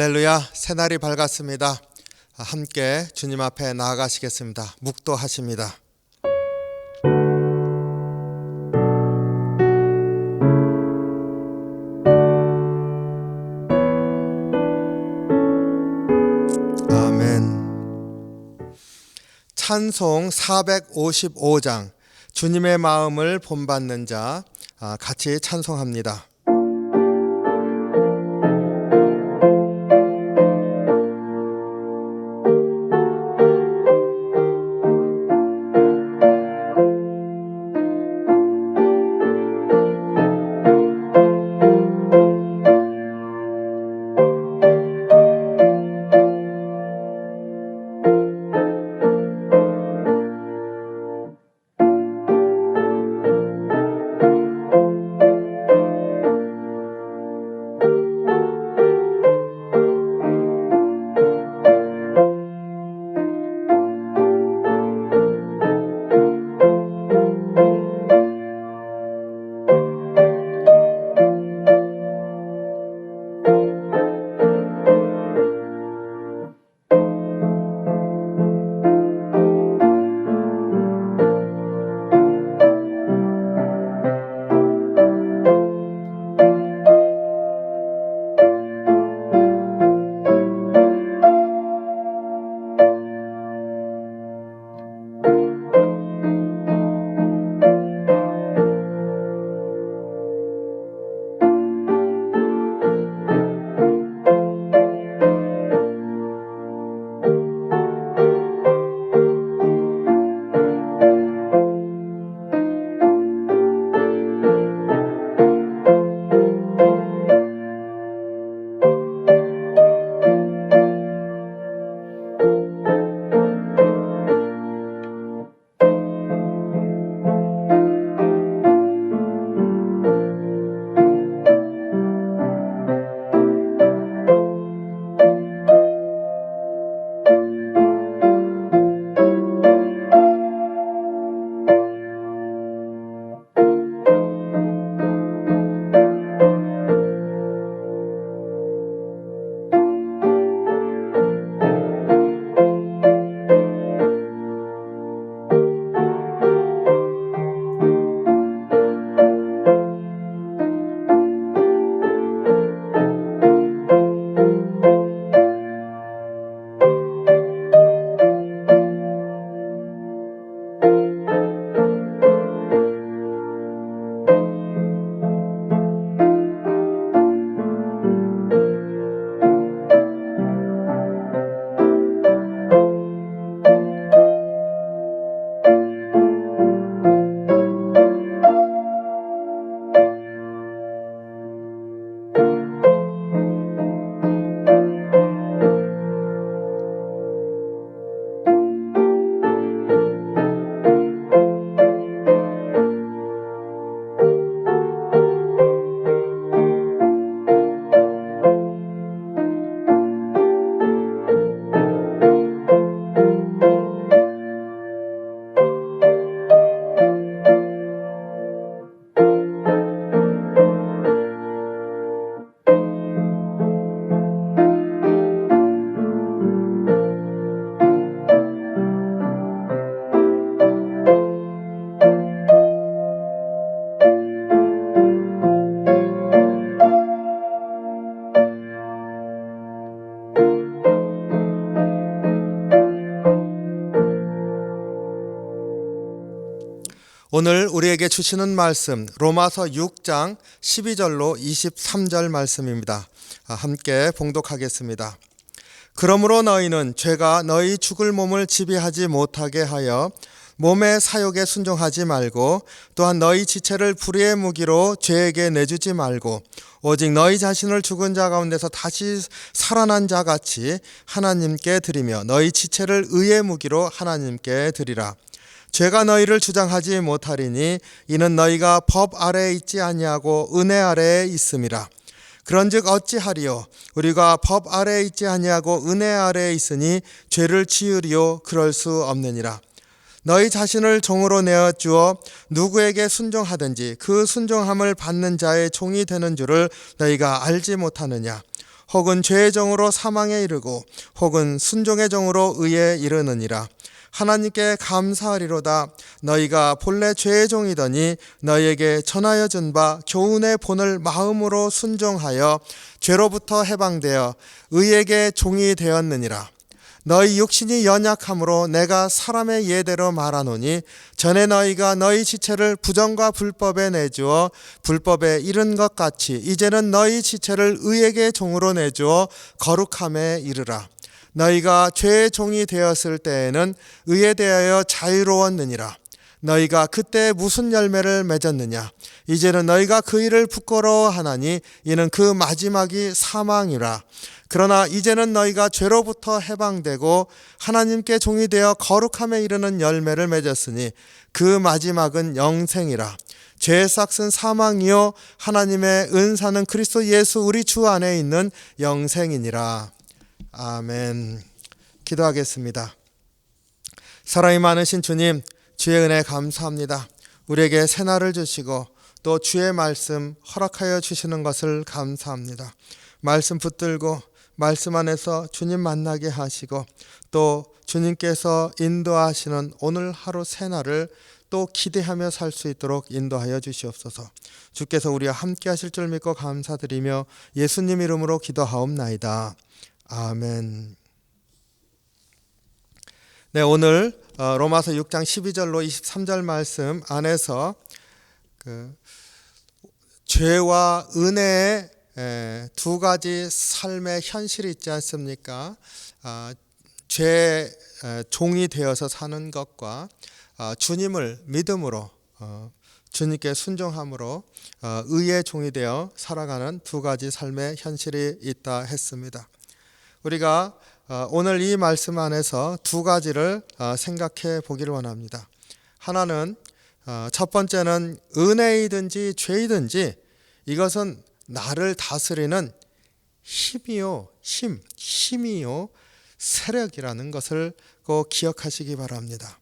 할렐루야, 새날이 밝았습니다. 함께 주님 앞에 나아가시겠습니다. 묵도하십니다. 아멘. 찬송 455장 주님의 마음을 본받는 자, 같이 찬송합니다. 오늘 우리에게 주시는 말씀 로마서 6장 12절로 23절 말씀입니다. 함께 봉독하겠습니다. 그러므로 너희는 죄가 너희 죽을 몸을 지배하지 못하게 하여 몸의 사욕에 순종하지 말고 또한 너희 지체를 불의의 무기로 죄에게 내주지 말고 오직 너희 자신을 죽은 자 가운데서 다시 살아난 자 같이 하나님께 드리며 너희 지체를 의의 무기로 하나님께 드리라. 죄가 너희를 주장하지 못하리니 이는 너희가 법 아래에 있지 아니하고 은혜 아래에 있음이라. 그런즉 어찌하리요? 우리가 법 아래에 있지 아니하고 은혜 아래에 있으니 죄를 지으리요? 그럴 수 없느니라. 너희 자신을 종으로 내어 주어 누구에게 순종하든지 그 순종함을 받는 자의 종이 되는 줄을 너희가 알지 못하느냐? 혹은 죄의 정으로 사망에 이르고 혹은 순종의 정으로 의에 이르느니라. 하나님께 감사하리로다. 너희가 본래 죄의 종이더니 너희에게 전하여 준 바 교훈의 본을 마음으로 순종하여 죄로부터 해방되어 의에게 종이 되었느니라. 너희 육신이 연약함으로 내가 사람의 예대로 말하노니 전에 너희가 너희 지체를 부정과 불법에 내주어 불법에 이른 것 같이 이제는 너희 지체를 의에게 종으로 내주어 거룩함에 이르라. 너희가 죄의 종이 되었을 때에는 의에 대하여 자유로웠느니라. 너희가 그때 무슨 열매를 맺었느냐? 이제는 너희가 그 일을 부끄러워하나니 이는 그 마지막이 사망이라. 그러나 이제는 너희가 죄로부터 해방되고 하나님께 종이 되어 거룩함에 이르는 열매를 맺었으니 그 마지막은 영생이라. 죄의 삭은 사망이요 하나님의 은사는 그리스도 예수 우리 주 안에 있는 영생이니라. 아멘. 기도하겠습니다. 사랑이 많으신 주님, 주의 은혜 감사합니다. 우리에게 새날을 주시고 또 주의 말씀 허락하여 주시는 것을 감사합니다. 말씀 붙들고 말씀 안에서 주님 만나게 하시고 또 주님께서 인도하시는 오늘 하루 새날을 또 기대하며 살 수 있도록 인도하여 주시옵소서. 주께서 우리와 함께 하실 줄 믿고 감사드리며 예수님 이름으로 기도하옵나이다. 아멘. 네, 오늘 로마서 6장 12절로 23절 말씀 안에서 죄와 은혜의 두 가지 삶의 현실이 있지 않습니까? 죄의 종이 되어서 사는 것과 주님을 믿음으로 주님께 순종함으로 의의 종이 되어 살아가는 두 가지 삶의 현실이 있다 했습니다. 우리가 오늘 이 말씀 안에서 두 가지를 생각해 보기를 원합니다. 하나는 첫 번째는 은혜이든지 죄이든지 이것은 나를 다스리는 힘이요 세력이라는 것을 꼭 기억하시기 바랍니다.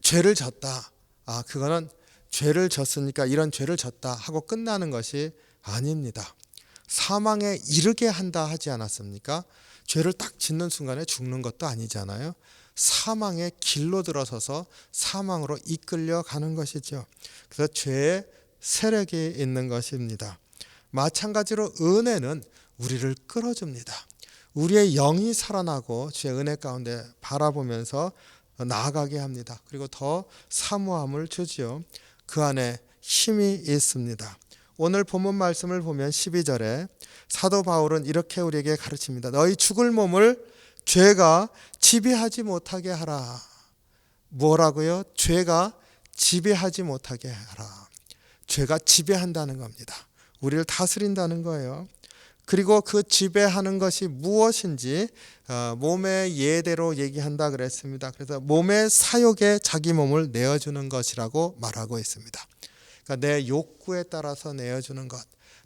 죄를 졌다. 그거는 죄를 졌으니까 이런 죄를 졌다 하고 끝나는 것이 아닙니다. 사망에 이르게 한다 하지 않았습니까? 죄를 딱 짓는 순간에 죽는 것도 아니잖아요. 사망의 길로 들어서서 사망으로 이끌려 가는 것이죠. 그래서 죄의 세력이 있는 것입니다. 마찬가지로 은혜는 우리를 끌어줍니다. 우리의 영이 살아나고 주의 은혜 가운데 바라보면서 나아가게 합니다. 그리고 더 사모함을 주지요. 그 안에 힘이 있습니다. 오늘 본문 말씀을 보면 12절에 사도 바울은 이렇게 우리에게 가르칩니다. 너희 죽을 몸을 죄가 지배하지 못하게 하라. 뭐라고요? 죄가 지배하지 못하게 하라. 죄가 지배한다는 겁니다. 우리를 다스린다는 거예요. 그리고 그 지배하는 것이 무엇인지 몸의 예대로 얘기한다 그랬습니다. 그래서 몸의 사욕에 자기 몸을 내어주는 것이라고 말하고 있습니다. 그러니까 내 욕구에 따라서 내어주는 것,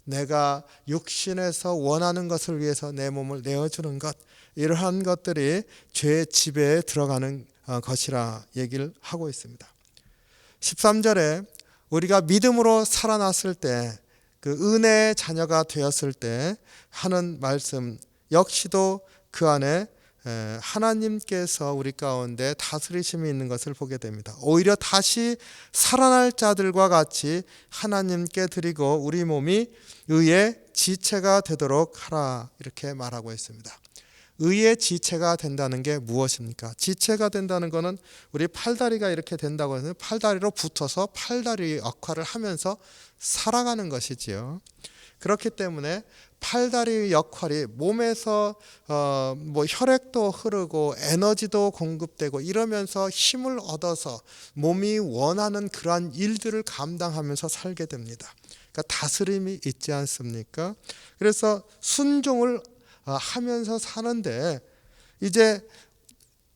내가 육신에서 원하는 것을 위해서 내 몸을 내어주는 것, 이러한 것들이 죄의 지배에 들어가는 것이라 얘기를 하고 있습니다. 13절에 우리가 믿음으로 살아났을 때, 그 은혜의 자녀가 되었을 때 하는 말씀 역시도 그 안에 하나님께서 우리 가운데 다스리심이 있는 것을 보게 됩니다. 오히려 다시 살아날 자들과 같이 하나님께 드리고 우리 몸이 의의 지체가 되도록 하라, 이렇게 말하고 있습니다. 의의 지체가 된다는 게 무엇입니까? 지체가 된다는 것은 우리 팔다리가 이렇게 된다고 해서 팔다리로 붙어서 팔다리 역할을 하면서 살아가는 것이지요. 그렇기 때문에 팔다리 역할이 몸에서 혈액도 흐르고 에너지도 공급되고 이러면서 힘을 얻어서 몸이 원하는 그러한 일들을 감당하면서 살게 됩니다. 그러니까 다스림이 있지 않습니까? 그래서 순종을 하면서 사는데 이제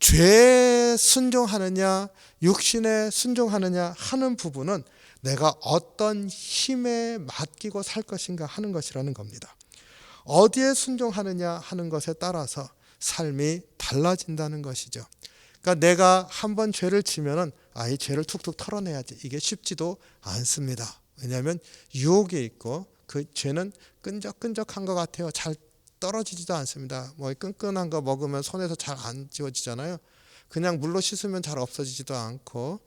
죄에 순종하느냐 육신에 순종하느냐 하는 부분은 내가 어떤 힘에 맡기고 살 것인가 하는 것이라는 겁니다. 어디에 순종하느냐 하는 것에 따라서 삶이 달라진다는 것이죠. 그러니까 내가 한번 죄를 지면은 이 죄를 툭툭 털어내야지, 이게 쉽지도 않습니다. 왜냐하면 유혹이 있고 그 죄는 끈적끈적한 것 같아요. 잘 떨어지지도 않습니다. 뭐 끈끈한 거 먹으면 손에서 잘 안 지워지잖아요. 그냥 물로 씻으면 잘 없어지지도 않고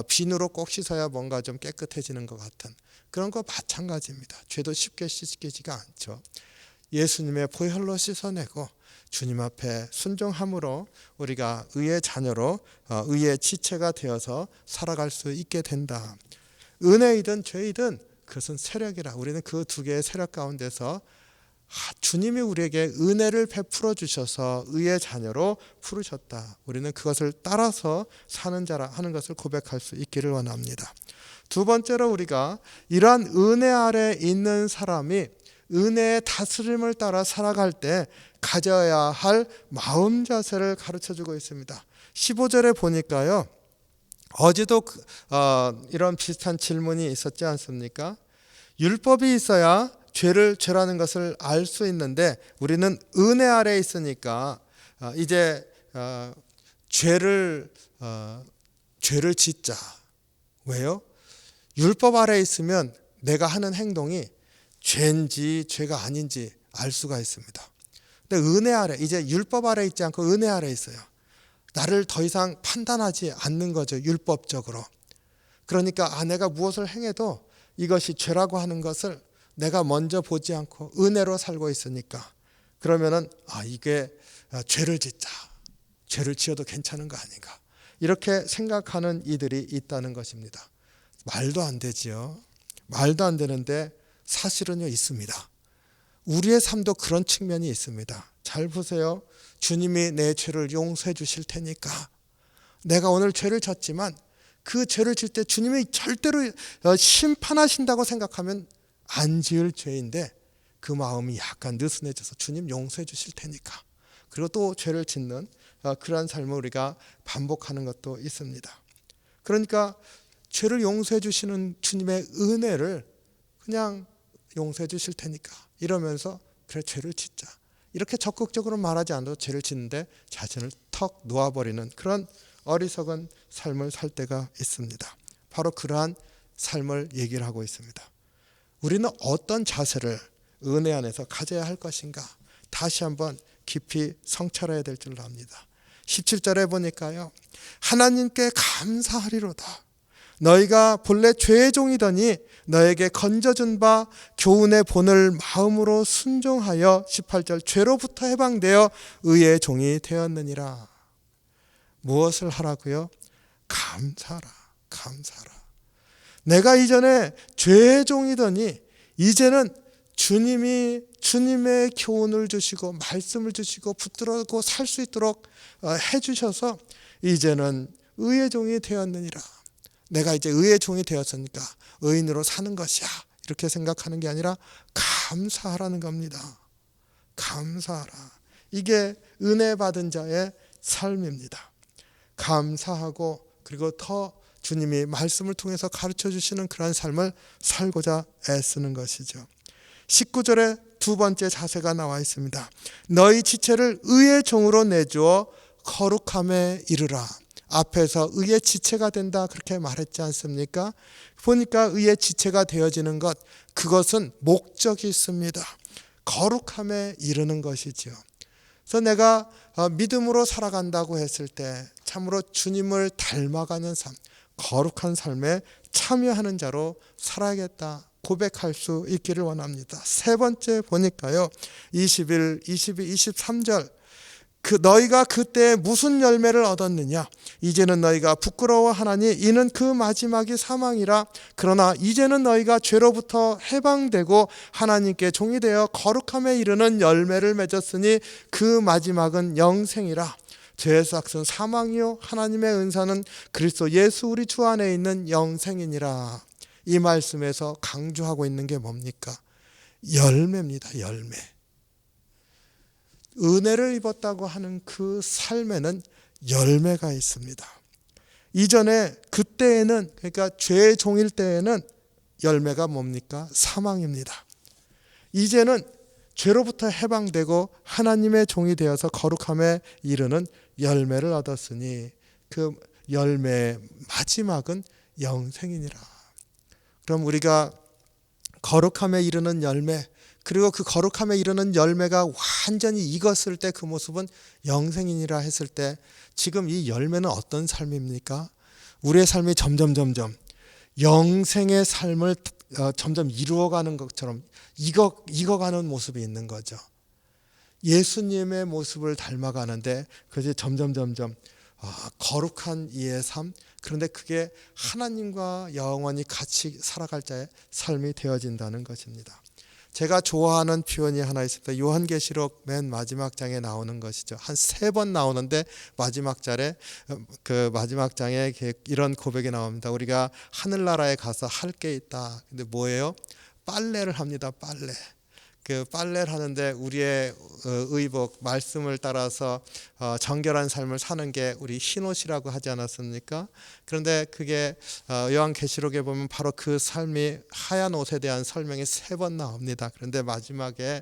비누로 꼭 씻어야 뭔가 좀 깨끗해지는 것 같은 그런 거 마찬가지입니다. 죄도 쉽게 씻기지가 않죠. 예수님의 보혈로 씻어내고 주님 앞에 순종함으로 우리가 의의 자녀로 의의 지체가 되어서 살아갈 수 있게 된다. 은혜이든 죄이든 그것은 세력이라. 우리는 그 두 개의 세력 가운데서 주님이 우리에게 은혜를 베풀어 주셔서 의의 자녀로 부르셨다. 우리는 그것을 따라서 사는 자라 하는 것을 고백할 수 있기를 원합니다. 두 번째로 우리가 이러한 은혜 아래 있는 사람이 은혜의 다스림을 따라 살아갈 때 가져야 할 마음 자세를 가르쳐주고 있습니다. 15절에 보니까요. 어제도 이런 비슷한 질문이 있었지 않습니까? 율법이 있어야 죄를 죄라는 것을 알 수 있는데 우리는 은혜 아래 있으니까 이제 죄를 짓자. 왜요? 율법 아래 있으면 내가 하는 행동이 죄인지 죄가 아닌지 알 수가 있습니다. 근데 은혜 아래, 이제 율법 아래 있지 않고 은혜 아래 있어요. 나를 더 이상 판단하지 않는 거죠. 율법적으로. 그러니까 내가 무엇을 행해도 이것이 죄라고 하는 것을 내가 먼저 보지 않고 은혜로 살고 있으니까 그러면은 이게 죄를 짓자. 죄를 지어도 괜찮은 거 아닌가. 이렇게 생각하는 이들이 있다는 것입니다. 말도 안 되지요. 말도 안 되는데 사실은요 있습니다. 우리의 삶도 그런 측면이 있습니다. 잘 보세요. 주님이 내 죄를 용서해 주실 테니까 내가 오늘 죄를 졌지만 그 죄를 질 때 주님이 절대로 심판하신다고 생각하면 안 지을 죄인데 그 마음이 약간 느슨해져서 주님 용서해 주실 테니까 그리고 또 죄를 짓는 그러한 삶을 우리가 반복하는 것도 있습니다. 그러니까 죄를 용서해 주시는 주님의 은혜를 그냥 용서해 주실 테니까 이러면서 그래 죄를 짓자 이렇게 적극적으로 말하지 않아도 죄를 짓는데 자신을 턱 놓아버리는 그런 어리석은 삶을 살 때가 있습니다. 바로 그러한 삶을 얘기를 하고 있습니다. 우리는 어떤 자세를 은혜 안에서 가져야 할 것인가 다시 한번 깊이 성찰해야 될 줄 압니다. 17절에 보니까요. 하나님께 감사하리로다. 너희가 본래 죄의 종이더니 너에게 건져준 바 교훈의 본을 마음으로 순종하여 18절 죄로부터 해방되어 의의 종이 되었느니라. 무엇을 하라고요? 감사하라. 내가 이전에 죄의 종이더니 이제는 주님의 교훈을 주시고 말씀을 주시고 붙들고 살 수 있도록 해주셔서 이제는 의의 종이 되었느니라. 내가 이제 의의 종이 되었으니까 의인으로 사는 것이야. 이렇게 생각하는 게 아니라 감사하라는 겁니다. 감사하라. 이게 은혜 받은 자의 삶입니다. 감사하고 그리고 더 주님이 말씀을 통해서 가르쳐 주시는 그런 삶을 살고자 애쓰는 것이죠. 19절에 두 번째 자세가 나와 있습니다. 너희 지체를 의의 종으로 내주어 거룩함에 이르라. 앞에서 의의 지체가 된다 그렇게 말했지 않습니까? 보니까 의의 지체가 되어지는 것 그것은 목적이 있습니다. 거룩함에 이르는 것이죠. 그래서 내가 믿음으로 살아간다고 했을 때 참으로 주님을 닮아가는 삶, 거룩한 삶에 참여하는 자로 살아야겠다 고백할 수 있기를 원합니다. 세 번째 보니까요. 21, 22, 23절 너희가 그때 무슨 열매를 얻었느냐? 이제는 너희가 부끄러워하나니 이는 그 마지막이 사망이라. 그러나 이제는 너희가 죄로부터 해방되고 하나님께 종이 되어 거룩함에 이르는 열매를 맺었으니 그 마지막은 영생이라. 죄의 삭은 사망이요 하나님의 은사는 그리스도 예수 우리 주 안에 있는 영생이니라. 이 말씀에서 강조하고 있는 게 뭡니까? 열매입니다. 열매. 은혜를 입었다고 하는 그 삶에는 열매가 있습니다. 이전에 그때에는 그러니까 죄의 종일 때에는 열매가 뭡니까? 사망입니다. 이제는 죄로부터 해방되고 하나님의 종이 되어서 거룩함에 이르는 열매를 얻었으니 그 열매의 마지막은 영생이니라. 그럼 우리가 거룩함에 이르는 열매, 그리고 그 거룩함에 이르는 열매가 완전히 익었을 때 그 모습은 영생이니라 했을 때 지금 이 열매는 어떤 삶입니까? 우리의 삶이 점점 영생의 삶을 점점 이루어가는 것처럼 익어가는 모습이 있는 거죠. 예수님의 모습을 닮아가는데 그것이 점점 거룩한 이의 삶, 그런데 그게 하나님과 영원히 같이 살아갈 자의 삶이 되어진다는 것입니다. 제가 좋아하는 표현이 하나 있습니다. 요한계시록 맨 마지막 장에 나오는 것이죠. 한 3번 나오는데 마지막 장에 이런 고백이 나옵니다. 우리가 하늘나라에 가서 할 게 있다. 근데 뭐예요? 빨래를 합니다. 빨래. 그 빨래를 하는데 우리의 의복, 말씀을 따라서 정결한 삶을 사는 게 우리 흰옷이라고 하지 않았습니까? 그런데 그게 요한계시록에 보면 바로 그 삶이 하얀 옷에 대한 설명이 3번 나옵니다. 그런데 마지막에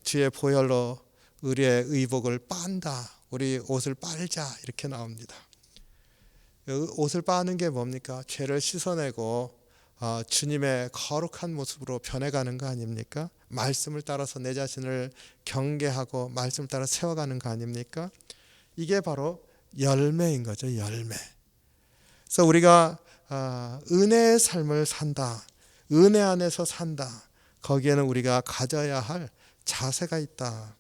뒤에 보혈로 우리의 의복을 빤다, 우리 옷을 빨자 이렇게 나옵니다. 옷을 빠는 게 뭡니까? 죄를 씻어내고 주님의 거룩한 모습으로 변해가는 거 아닙니까? 말씀을 따라서 내 자신을 경계하고 말씀을 따라 세워가는 거 아닙니까? 이게 바로 열매인 거죠. 열매. 그래서 우리가 은혜의 삶을 산다, 은혜 안에서 산다, 거기에는 우리가 가져야 할 자세가 있다.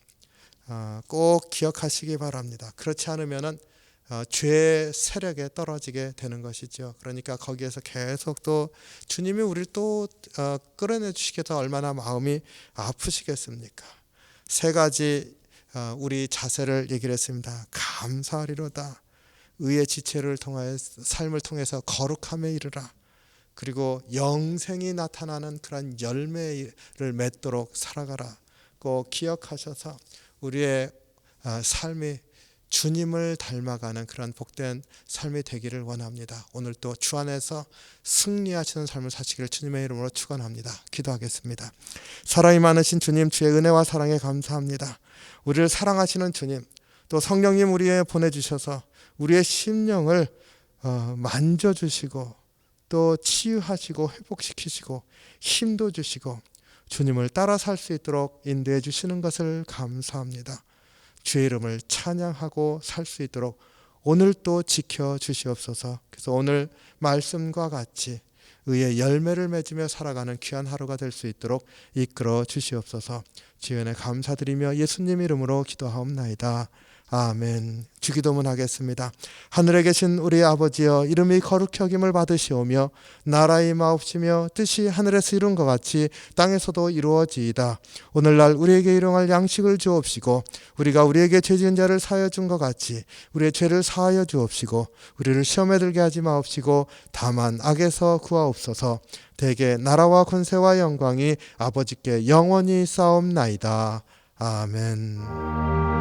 꼭 기억하시기 바랍니다. 그렇지 않으면은 죄의 세력에 떨어지게 되는 것이죠. 그러니까 거기에서 계속 또 주님이 우리를 또 끌어내 주시기 위해서 얼마나 마음이 아프시겠습니까? 3가지 우리 자세를 얘기를 했습니다. 감사하리로다, 의의 지체를 통하여 삶을 통해서 거룩함에 이르라, 그리고 영생이 나타나는 그런 열매를 맺도록 살아가라. 꼭 기억하셔서 우리의 삶이 주님을 닮아가는 그런 복된 삶이 되기를 원합니다. 오늘 또 주 안에서 승리하시는 삶을 사시기를 주님의 이름으로 축원합니다. 기도하겠습니다. 사랑이 많으신 주님, 주의 은혜와 사랑에 감사합니다. 우리를 사랑하시는 주님, 또 성령님 우리에 보내주셔서 우리의 심령을 만져주시고 또 치유하시고 회복시키시고 힘도 주시고 주님을 따라 살 수 있도록 인도해 주시는 것을 감사합니다. 주의 이름을 찬양하고 살 수 있도록 오늘 또 지켜주시옵소서. 그래서 오늘 말씀과 같이 의의 열매를 맺으며 살아가는 귀한 하루가 될 수 있도록 이끌어 주시옵소서. 주의 은혜 감사드리며 예수님 이름으로 기도하옵나이다. 아멘. 주기도문 하겠습니다. 하늘에 계신 우리 아버지여, 이름이 거룩히 여김을 받으시오며 나라의 마옵시며 뜻이 하늘에서 이룬 것 같이 땅에서도 이루어지이다. 오늘날 우리에게 일용할 양식을 주옵시고 우리가 우리에게 죄 지은 자를 사하여 준 것 같이 우리의 죄를 사하여 주옵시고 우리를 시험에 들게 하지 마옵시고 다만 악에서 구하옵소서. 대개 나라와 권세와 영광이 아버지께 영원히 쌓옵나이다. 아멘.